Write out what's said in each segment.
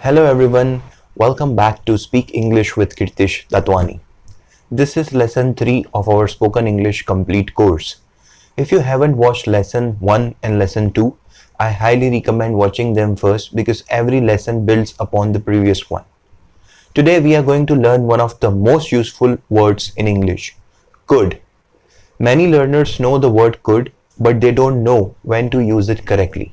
Hello everyone, welcome back to Speak English with Kirtish Tatwani. This is lesson 3 of our Spoken English Complete course. If you haven't watched lesson 1 and lesson 2, I highly recommend watching them first because every lesson builds upon the previous one. Today we are going to learn one of the most useful words in English, could. Many learners know the word could, but they don't know when to use it correctly.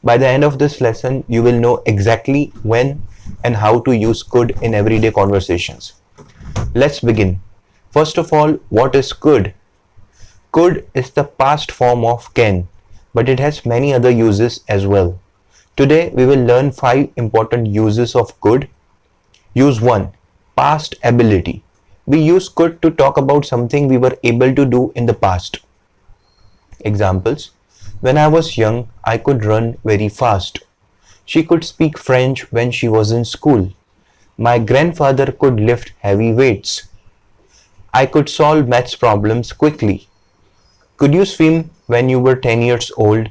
By the end of this lesson, you will know exactly when and how to use could in everyday conversations. Let's begin. First of all, what is could? Could is the past form of can, but it has many other uses as well. Today, we will learn 5 important uses of could. Use 1. Past ability. We use could to talk about something we were able to do in the past. Examples. When I was young, I could run very fast. She could speak French when she was in school. My grandfather could lift heavy weights. I could solve maths problems quickly. Could you swim when you were 10 years old?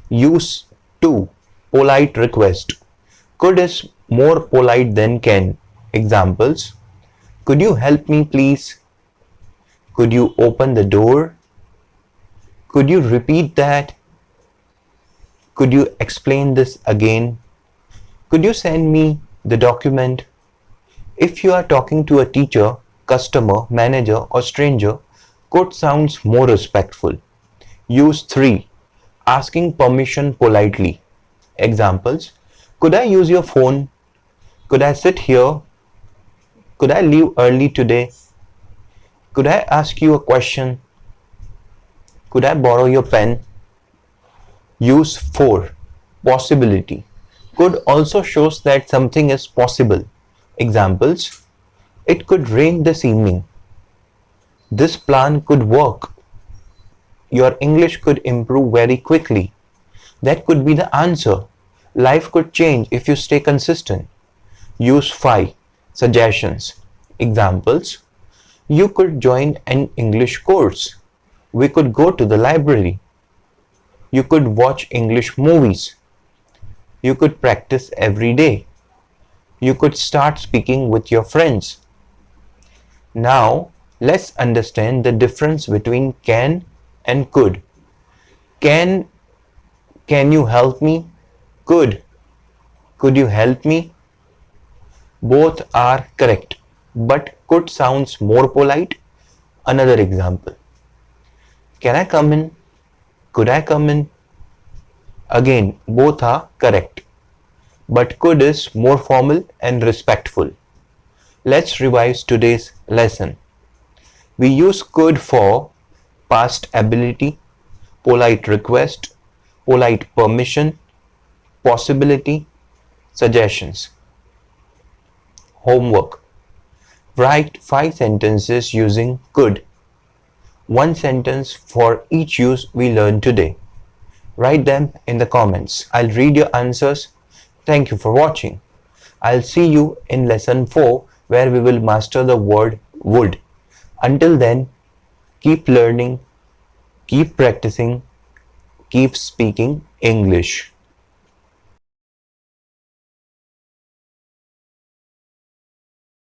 Use 2. Polite request. Could is more polite than can. Examples. Could you help me please? Could you open the door? Could you repeat that? Could you explain this again? Could you send me the document? If you are talking to a teacher, customer, manager, or stranger, could sounds more respectful. Use 3. Asking permission politely. Examples. Could I use your phone? Could I sit here? Could I leave early today? Could I ask you a question? Could I borrow your pen? Use 4. Possibility. Could also shows that something is possible. Examples. It could rain this evening. This plan could work. Your English could improve very quickly. That could be the answer. Life could change if you stay consistent. Use 5. Suggestions. Examples. You could join an English course. We could go to the library. You could watch English movies. You could practice every day. You could start speaking with your friends. Now, let's understand the difference between can and could. Can you help me? Could you help me? Both are correct, but could sounds more polite. Another example. Can I come in? Could I come in? Again, both are correct, but could is more formal and respectful. Let's revise today's lesson. We use could for past ability, polite request, polite permission, possibility, suggestions. Homework. Write 5 sentences using could. 1 sentence for each use we learned today. Write them in the comments. I'll read your answers. Thank you for watching. I'll see you in lesson 4 where we will master the word would. Until then, keep learning, keep practicing, keep speaking English.